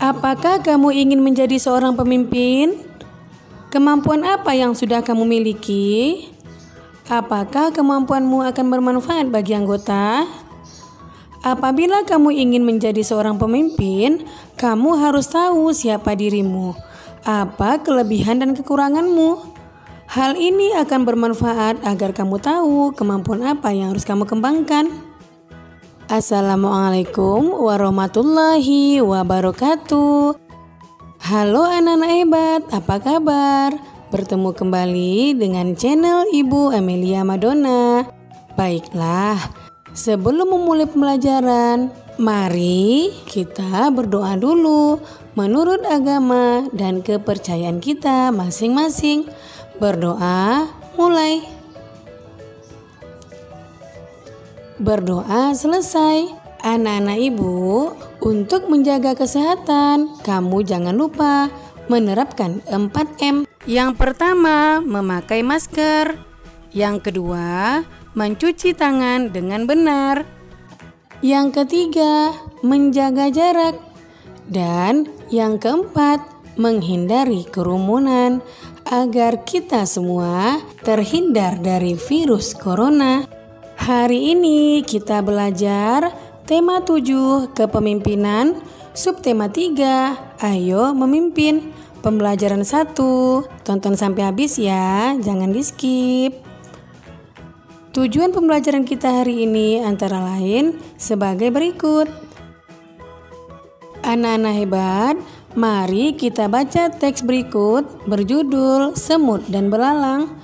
Apakah kamu ingin menjadi seorang pemimpin? Kemampuan apa yang sudah kamu miliki? Apakah kemampuanmu akan bermanfaat bagi anggota? Apabila kamu ingin menjadi seorang pemimpin, kamu harus tahu siapa dirimu, apa kelebihan dan kekuranganmu. Hal ini akan bermanfaat agar kamu tahu kemampuan apa yang harus kamu kembangkan. Assalamualaikum warahmatullahi wabarakatuh. Halo anak-anak hebat, apa kabar? Bertemu kembali dengan channel Ibu Amelia Madonna. Baiklah, sebelum memulai pembelajaran, mari kita berdoa dulu menurut agama dan kepercayaan kita masing-masing. Berdoa mulai. Berdoa selesai. Anak-anak ibu, untuk menjaga kesehatan, kamu jangan lupa menerapkan 4M. Yang pertama, memakai masker. Yang kedua, mencuci tangan dengan benar. Yang ketiga, menjaga jarak. Dan yang keempat, menghindari kerumunan agar kita semua terhindar dari virus corona. Hari ini kita belajar tema 7 kepemimpinan, subtema 3, ayo memimpin. Pembelajaran 1, tonton sampai habis ya, jangan di skip. Tujuan pembelajaran kita hari ini antara lain sebagai berikut. Anak-anak hebat, mari kita baca teks berikut berjudul Semut dan Belalang.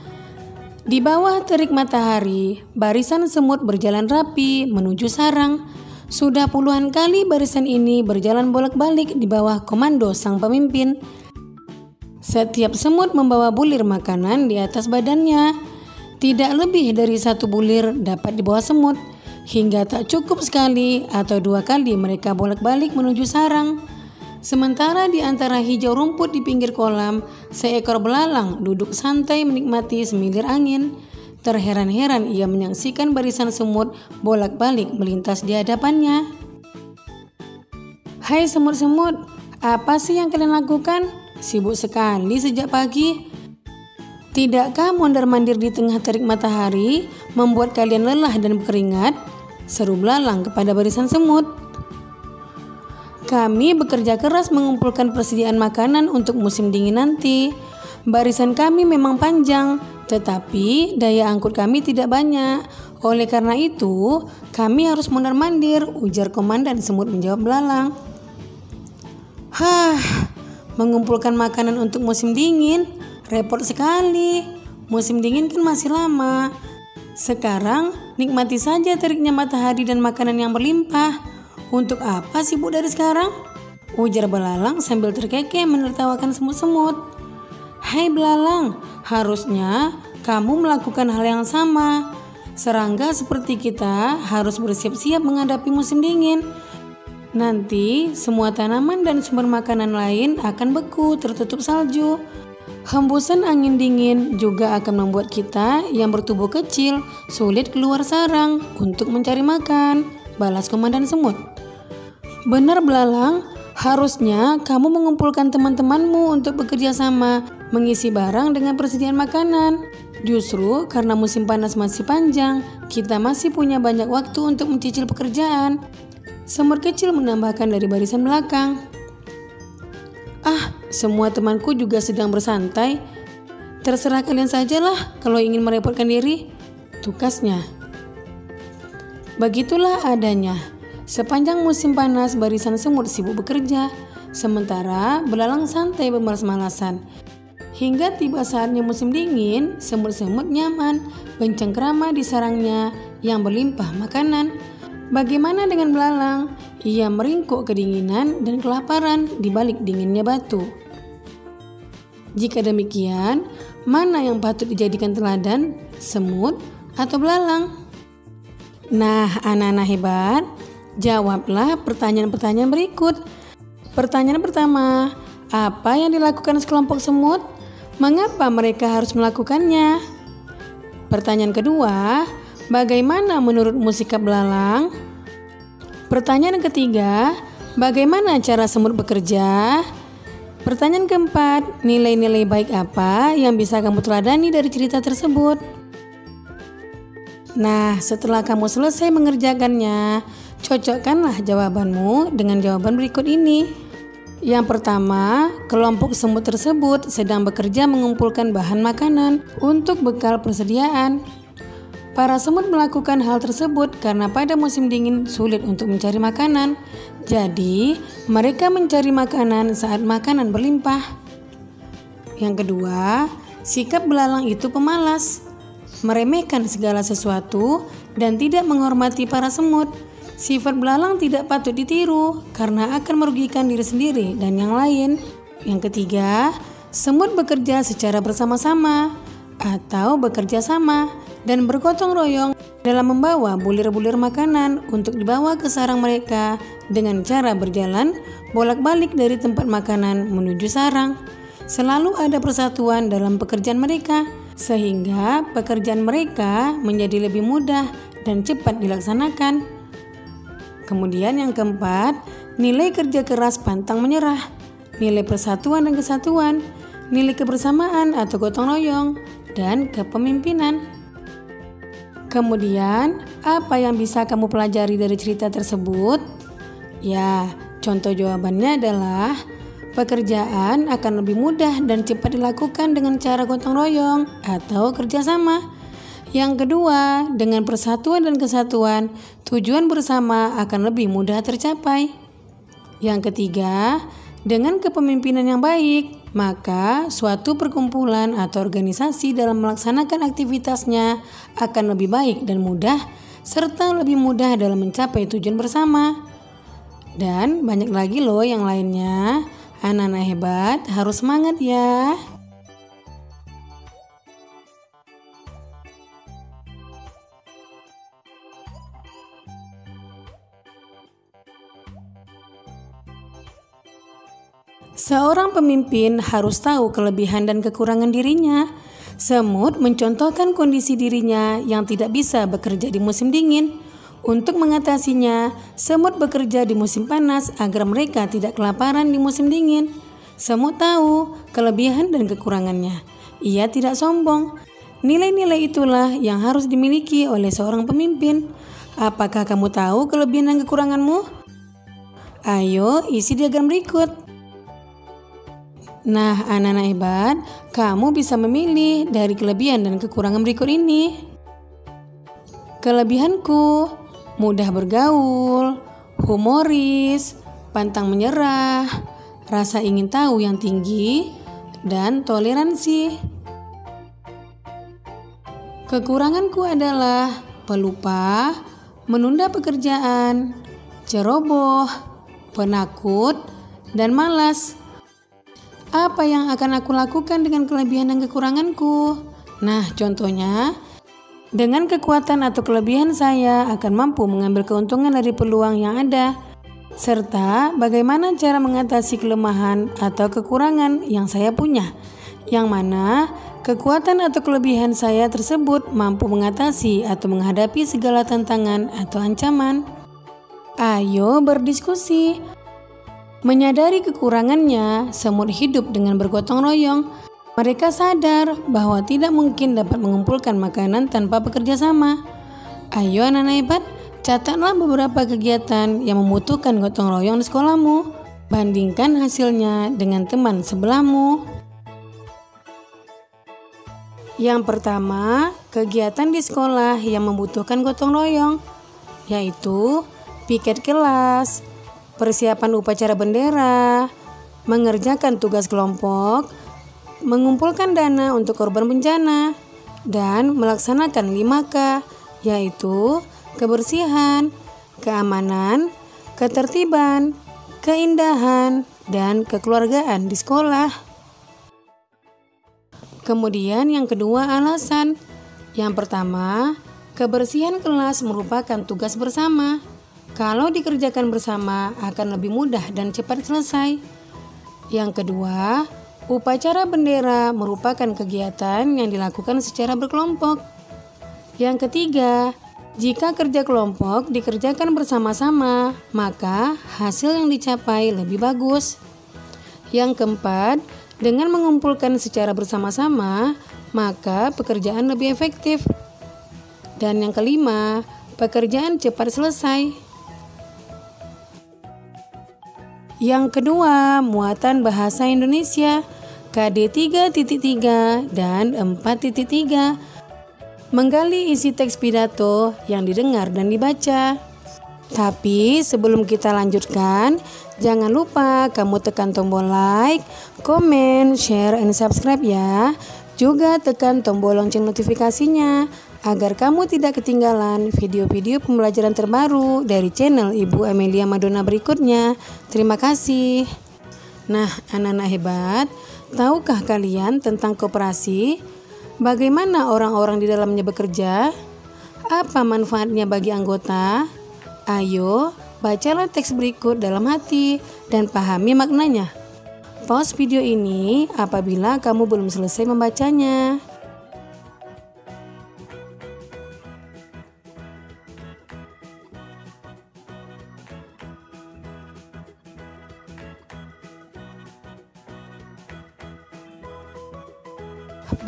Di bawah terik matahari, barisan semut berjalan rapi menuju sarang. Sudah puluhan kali barisan ini berjalan bolak-balik di bawah komando sang pemimpin. Setiap semut membawa bulir makanan di atas badannya. Tidak lebih dari 1 bulir dapat dibawa semut, hingga tak cukup sekali atau 2 kali mereka bolak-balik menuju sarang. Sementara di antara hijau rumput di pinggir kolam, seekor belalang duduk santai menikmati semilir angin. Terheran-heran ia menyaksikan barisan semut bolak-balik melintas di hadapannya. Hai semut-semut, apa sih yang kalian lakukan? Sibuk sekali sejak pagi. Tidakkah mondar-mandir di tengah terik matahari membuat kalian lelah dan berkeringat? Seru belalang kepada barisan semut. Kami bekerja keras mengumpulkan persediaan makanan untuk musim dingin nanti. Barisan kami memang panjang, tetapi daya angkut kami tidak banyak. Oleh karena itu, kami harus mondar-mandir, ujar komandan semut menjawab belalang. Mengumpulkan makanan untuk musim dingin, repot sekali. Musim dingin kan masih lama. Sekarang nikmati saja teriknya matahari dan makanan yang berlimpah. Untuk apa sibuk dari sekarang? Ujar belalang sambil terkekeh menertawakan semut-semut. Hai belalang, harusnya kamu melakukan hal yang sama. Serangga seperti kita harus bersiap-siap menghadapi musim dingin. Nanti semua tanaman dan sumber makanan lain akan beku tertutup salju. Hembusan angin dingin juga akan membuat kita yang bertubuh kecil sulit keluar sarang untuk mencari makan, balas komandan semut. Benar belalang, harusnya kamu mengumpulkan teman-temanmu untuk bekerja sama, mengisi barang dengan persediaan makanan. Justru karena musim panas masih panjang, kita masih punya banyak waktu untuk mencicil pekerjaan. Semut kecil menambahkan dari barisan belakang. Semua temanku juga sedang bersantai. Terserah kalian sajalah kalau ingin merepotkan diri, tukasnya. Begitulah adanya. Sepanjang musim panas, barisan semut sibuk bekerja, sementara belalang santai bermalas-malasan. Hingga tiba saatnya musim dingin, semut-semut nyaman, bercengkrama di sarangnya yang berlimpah makanan. Bagaimana dengan belalang? Ia meringkuk kedinginan dan kelaparan di balik dinginnya batu. Jika demikian, mana yang patut dijadikan teladan, semut atau belalang? Nah, anak-anak hebat, jawablah pertanyaan-pertanyaan berikut. Pertanyaan pertama, apa yang dilakukan sekelompok semut? Mengapa mereka harus melakukannya? Pertanyaan kedua, bagaimana menurutmu sikap belalang? Pertanyaan ketiga, Bagaimana cara semut bekerja? Pertanyaan keempat, nilai-nilai baik apa yang bisa kamu teladani dari cerita tersebut? Nah, setelah kamu selesai mengerjakannya, cocokkanlah jawabanmu dengan jawaban berikut ini. Yang pertama, kelompok semut tersebut sedang bekerja mengumpulkan bahan makanan untuk bekal persediaan. Para semut melakukan hal tersebut karena pada musim dingin sulit untuk mencari makanan. Jadi, mereka mencari makanan saat makanan berlimpah. Yang kedua, sikap belalang itu pemalas, meremehkan segala sesuatu dan tidak menghormati para semut. Sifat belalang tidak patut ditiru karena akan merugikan diri sendiri dan yang lain. Yang ketiga, semut bekerja secara bersama-sama atau bekerja sama dan bergotong royong dalam membawa bulir-bulir makanan untuk dibawa ke sarang mereka dengan cara berjalan bolak-balik dari tempat makanan menuju sarang. Selalu ada persatuan dalam pekerjaan mereka, sehingga pekerjaan mereka menjadi lebih mudah dan cepat dilaksanakan. Kemudian yang keempat, nilai kerja keras pantang menyerah, nilai persatuan dan kesatuan, nilai kebersamaan atau gotong royong, dan kepemimpinan. Kemudian, apa yang bisa kamu pelajari dari cerita tersebut? Ya, contoh jawabannya adalah pekerjaan akan lebih mudah dan cepat dilakukan dengan cara gotong royong atau kerjasama. Yang kedua, dengan persatuan dan kesatuan, tujuan bersama akan lebih mudah tercapai. Yang ketiga, dengan kepemimpinan yang baik, maka suatu perkumpulan atau organisasi dalam melaksanakan aktivitasnya akan lebih baik dan mudah, serta lebih mudah dalam mencapai tujuan bersama. Dan banyak lagi loh yang lainnya. Anak-anak hebat harus semangat ya. Seorang pemimpin harus tahu kelebihan dan kekurangan dirinya. Semut mencontohkan kondisi dirinya yang tidak bisa bekerja di musim dingin. Untuk mengatasinya, semut bekerja di musim panas agar mereka tidak kelaparan di musim dingin. Semut tahu kelebihan dan kekurangannya. Ia tidak sombong. Nilai-nilai itulah yang harus dimiliki oleh seorang pemimpin. Apakah kamu tahu kelebihan dan kekuranganmu? Ayo isi diagram berikut. Nah, anak-anak hebat, kamu bisa memilih dari kelebihan dan kekurangan berikut ini. Kelebihanku, mudah bergaul, humoris, pantang menyerah, rasa ingin tahu yang tinggi, dan toleransi. Kekuranganku adalah pelupa, menunda pekerjaan, ceroboh, penakut, dan malas. Apa yang akan aku lakukan dengan kelebihan dan kekuranganku? Nah, contohnya, dengan kekuatan atau kelebihan saya akan mampu mengambil keuntungan dari peluang yang ada, serta bagaimana cara mengatasi kelemahan atau kekurangan yang saya punya, yang mana kekuatan atau kelebihan saya tersebut mampu mengatasi atau menghadapi segala tantangan atau ancaman. Ayo berdiskusi. Menyadari kekurangannya, semut hidup dengan bergotong royong. Mereka sadar bahwa tidak mungkin dapat mengumpulkan makanan tanpa bekerja sama. Ayo anak-anak hebat, catatlah beberapa kegiatan yang membutuhkan gotong royong di sekolahmu. Bandingkan hasilnya dengan teman sebelahmu. Yang pertama, kegiatan di sekolah yang membutuhkan gotong royong, yaitu piket kelas, persiapan upacara bendera, mengerjakan tugas kelompok, mengumpulkan dana untuk korban bencana, dan melaksanakan 5K, yaitu kebersihan, keamanan, ketertiban, keindahan, dan kekeluargaan di sekolah. Kemudian yang kedua alasan. Yang pertama, kebersihan kelas merupakan tugas bersama. Kalau dikerjakan bersama akan lebih mudah dan cepat selesai. Yang kedua, upacara bendera merupakan kegiatan yang dilakukan secara berkelompok. Yang ketiga, Jika kerja kelompok dikerjakan bersama-sama, maka hasil yang dicapai lebih bagus. Yang keempat, dengan mengumpulkan secara bersama-sama, maka pekerjaan lebih efektif. Dan yang kelima, pekerjaan cepat selesai. Yang kedua, muatan bahasa Indonesia KD 3.3 dan 4.3. Menggali isi teks pidato yang didengar dan dibaca. Tapi sebelum kita lanjutkan, jangan lupa kamu tekan tombol like, komen, share, and subscribe ya. Juga tekan tombol lonceng notifikasinya agar kamu tidak ketinggalan video-video pembelajaran terbaru dari channel Ibu Amelia Madonna berikutnya. Terima kasih. Nah, anak-anak hebat, tahukah kalian tentang koperasi? Bagaimana orang-orang di dalamnya bekerja? Apa manfaatnya bagi anggota? Ayo, bacalah teks berikut dalam hati dan pahami maknanya. Pause video ini apabila kamu belum selesai membacanya.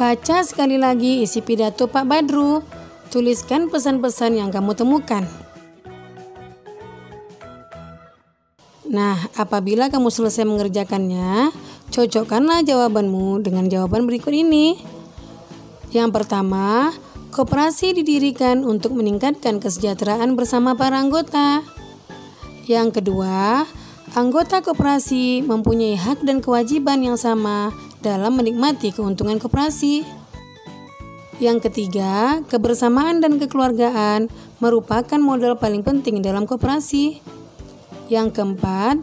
Baca sekali lagi isi pidato Pak Badru. Tuliskan pesan-pesan yang kamu temukan. Nah, apabila kamu selesai mengerjakannya, cocokkanlah jawabanmu dengan jawaban berikut ini. Yang pertama, koperasi didirikan untuk meningkatkan kesejahteraan bersama para anggota. Yang kedua, anggota koperasi mempunyai hak dan kewajiban yang sama dalam menikmati keuntungan koperasi. Yang ketiga, kebersamaan dan kekeluargaan merupakan modal paling penting dalam koperasi. Yang keempat,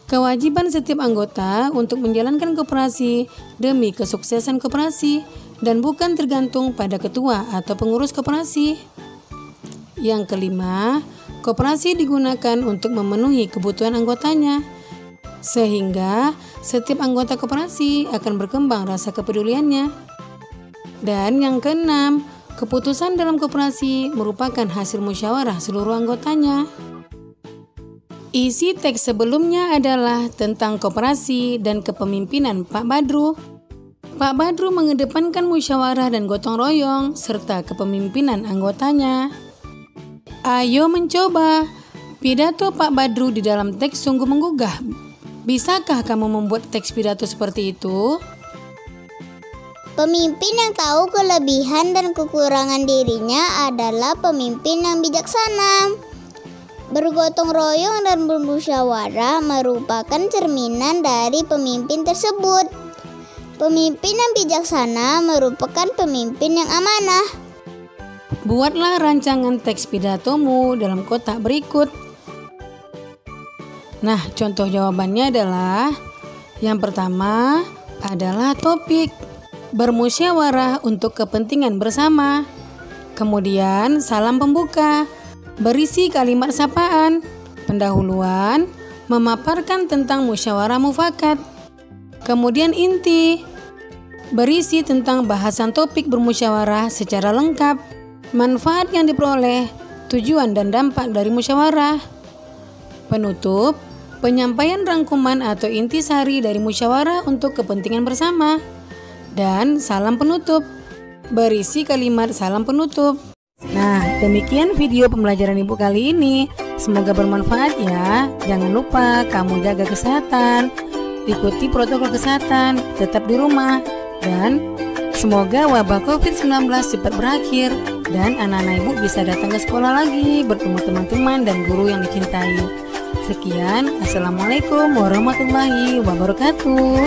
kewajiban setiap anggota untuk menjalankan koperasi demi kesuksesan koperasi dan bukan tergantung pada ketua atau pengurus koperasi. Yang kelima, koperasi digunakan untuk memenuhi kebutuhan anggotanya, sehingga setiap anggota koperasi akan berkembang rasa kepeduliannya. Dan yang keenam, keputusan dalam koperasi merupakan hasil musyawarah seluruh anggotanya. Isi teks sebelumnya adalah tentang koperasi dan kepemimpinan Pak Badru. Pak Badru mengedepankan musyawarah dan gotong royong serta kepemimpinan anggotanya. Ayo mencoba. Pidato Pak Badru di dalam teks sungguh menggugah. Bisakah kamu membuat teks pidato seperti itu? Pemimpin yang tahu kelebihan dan kekurangan dirinya adalah pemimpin yang bijaksana. Bergotong royong dan bermusyawarah merupakan cerminan dari pemimpin tersebut. Pemimpin yang bijaksana merupakan pemimpin yang amanah. Buatlah rancangan teks pidatomu dalam kotak berikut. Nah, contoh jawabannya adalah yang pertama adalah topik bermusyawarah untuk kepentingan bersama. Kemudian salam pembuka berisi kalimat sapaan, pendahuluan, memaparkan tentang musyawarah mufakat. Kemudian inti berisi tentang bahasan topik bermusyawarah secara lengkap, manfaat yang diperoleh, tujuan dan dampak dari musyawarah. Penutup, penyampaian rangkuman atau intisari dari musyawarah untuk kepentingan bersama. Dan salam penutup, berisi kalimat salam penutup. Nah, demikian video pembelajaran Ibu kali ini. Semoga bermanfaat ya. Jangan lupa kamu jaga kesehatan, ikuti protokol kesehatan, tetap di rumah. Dan semoga wabah COVID-19 cepat berakhir dan anak-anak Ibu bisa datang ke sekolah lagi, bertemu teman-teman dan guru yang dicintai. Sekian, Assalamualaikum warahmatullahi wabarakatuh.